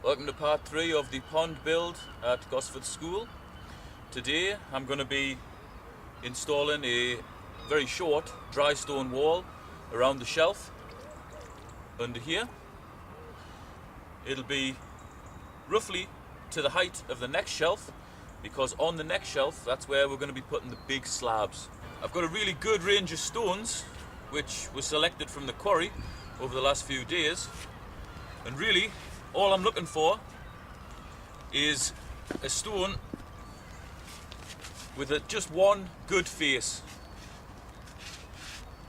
Welcome to part 3 of the pond build at Gosford School. Today I'm going to be installing a very short dry stone wall around the shelf under here. It'll be roughly to the height of the next shelf, because on the next shelf that's where we're going to be putting the big slabs. I've got a really good range of stones which was selected from the quarry over the last few days, and really all I'm looking for is a stone with just one good face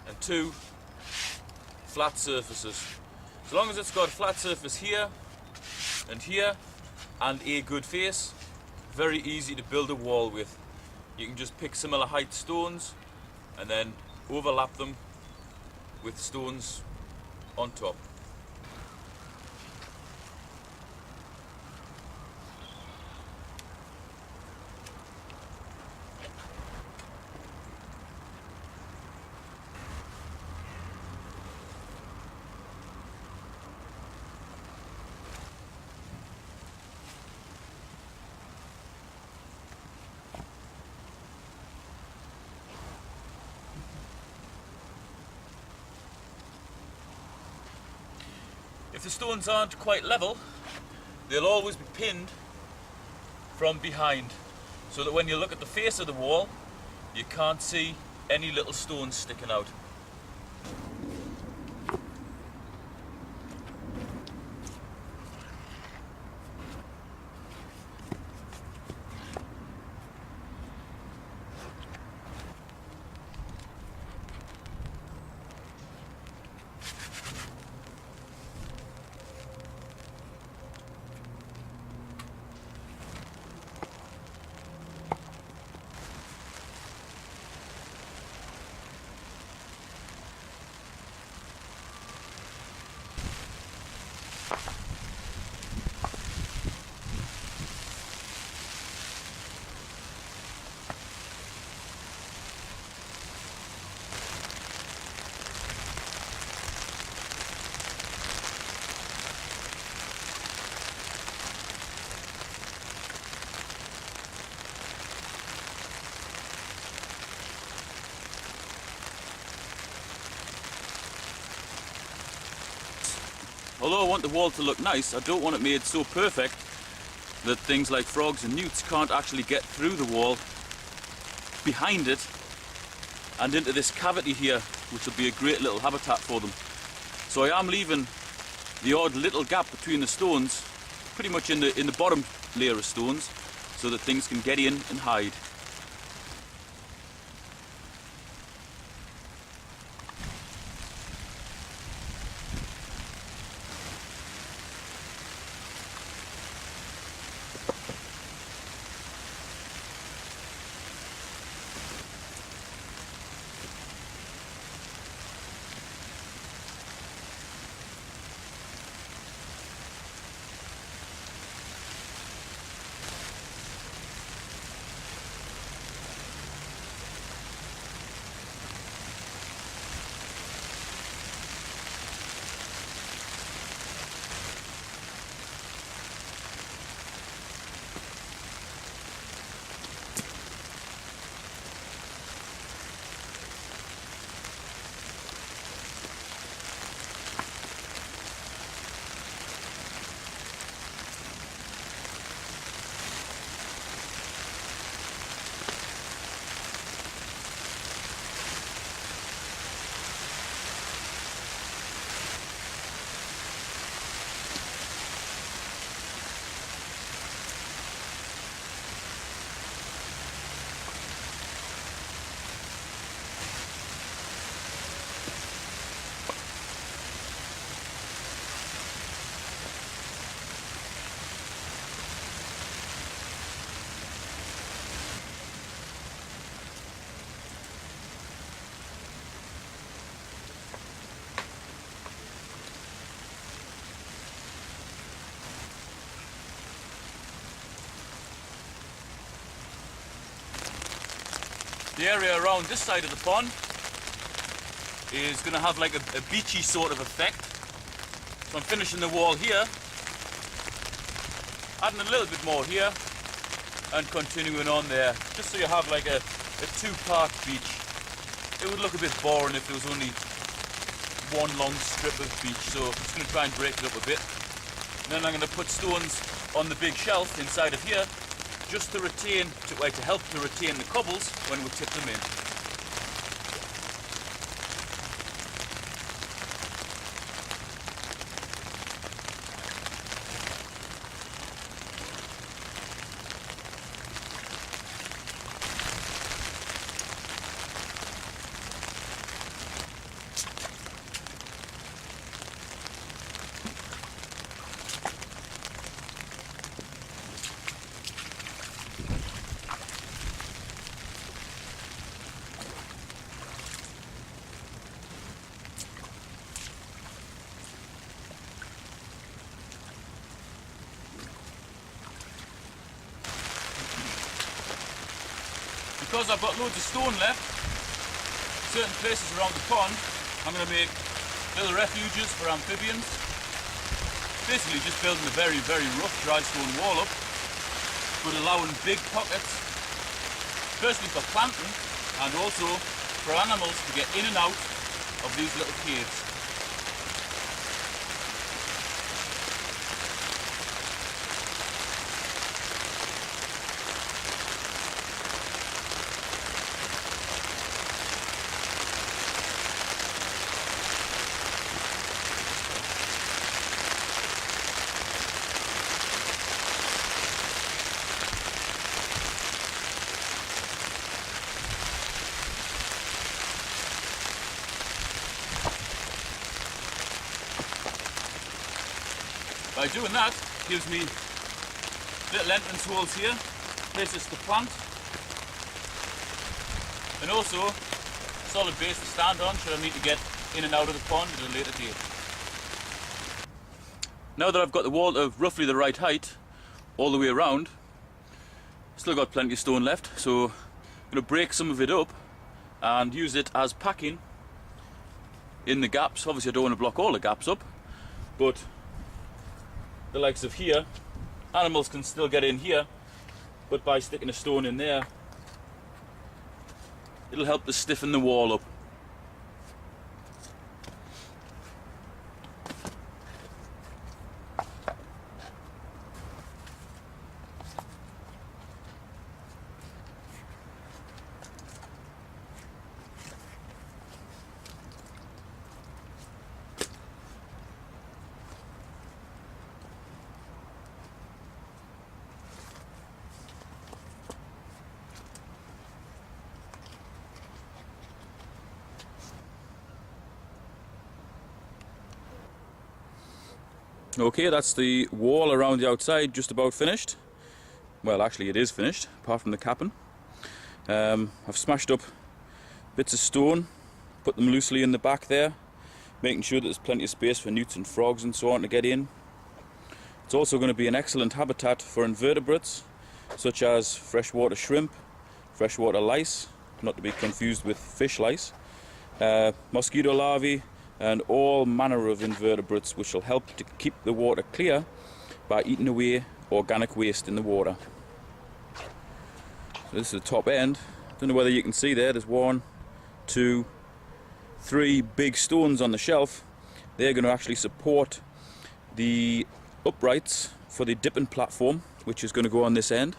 and two flat surfaces. As long as it's got a flat surface here and a good face, very easy to build a wall with. You can just pick similar height stones and then overlap them with stones on top. If the stones aren't quite level, they'll always be pinned from behind, so that when you look at the face of the wall, you can't see any little stones sticking out. Although I want the wall to look nice, I don't want it made so perfect that things like frogs and newts can't actually get through the wall behind it and into this cavity here, which will be a great little habitat for them. So I am leaving the odd little gap between the stones, pretty much in the bottom layer of stones, so that things can get in and hide. The area around this side of the pond is going to have like a beachy sort of effect. So I'm finishing the wall here adding a little bit more here and continuing on there, just so you have like a two-part beach. It would look a bit boring if there was only one long strip of beach, so I'm just going to try and break it up a bit. And then I'm going to put stones on the big shelf inside of here, just to help to retain the cobbles when we tip them in. Because I've got loads of stone left, certain places around the pond, I'm going to make little refuges for amphibians. Basically just building a very, very rough dry stone wall up, but allowing big pockets, firstly for planting and also for animals to get in and out of these little caves. By doing that, gives me little entrance holes here, places to plant, and also a solid base to stand on should I need to get in and out of the pond at a later date. Now that I've got the wall to roughly the right height all the way around, still got plenty of stone left, so I'm going to break some of it up and use it as packing in the gaps. Obviously I don't want to block all the gaps up, but the likes of here, animals can still get in here, but by sticking a stone in there, it'll help to stiffen the wall up. Okay, that's the wall around the outside just about finished. Well, actually it is finished, apart from the capping. I've smashed up bits of stone, put them loosely in the back there, making sure that there's plenty of space for newts and frogs and so on to get in. It's also going to be an excellent habitat for invertebrates, such as freshwater shrimp, freshwater lice, not to be confused with fish lice, mosquito larvae, and all manner of invertebrates, which will help to keep the water clear by eating away organic waste in the water. So this is the top end. Don't know whether you can see there's 1, 2, 3 big stones on the shelf. They're going to actually support the uprights for the dipping platform, which is going to go on this end.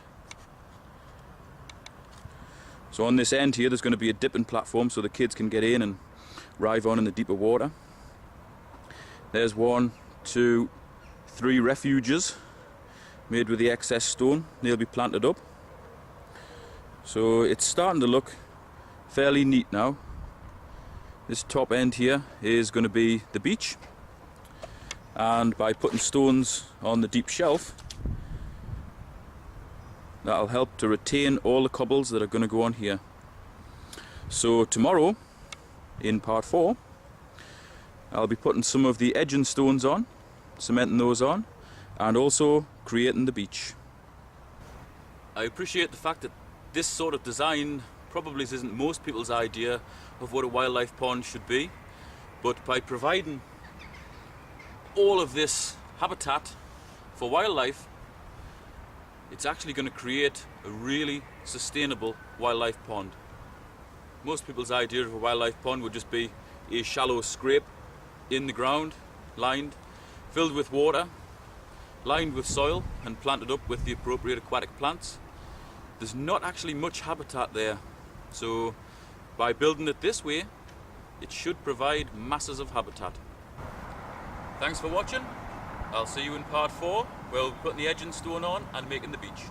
So on this end here there's going to be a dipping platform so the kids can get in and rive on in the deeper water. There's 1, 2, 3 refuges made with the excess stone. They'll be planted up. So it's starting to look fairly neat now. This top end here is going to be the beach, and by putting stones on the deep shelf, that'll help to retain all the cobbles that are going to go on here. So tomorrow, in part 4, I'll be putting some of the edging stones on, cementing those on, and also creating the beach. I appreciate the fact that this sort of design probably isn't most people's idea of what a wildlife pond should be, but by providing all of this habitat for wildlife, it's actually going to create a really sustainable wildlife pond. Most people's idea of a wildlife pond would just be a shallow scrape in the ground, lined, filled with water, lined with soil and planted up with the appropriate aquatic plants. There's not actually much habitat there, so by building it this way, it should provide masses of habitat. Thanks for watching. I'll see you in part 4, where we'll be putting the edging stone on and making the beach.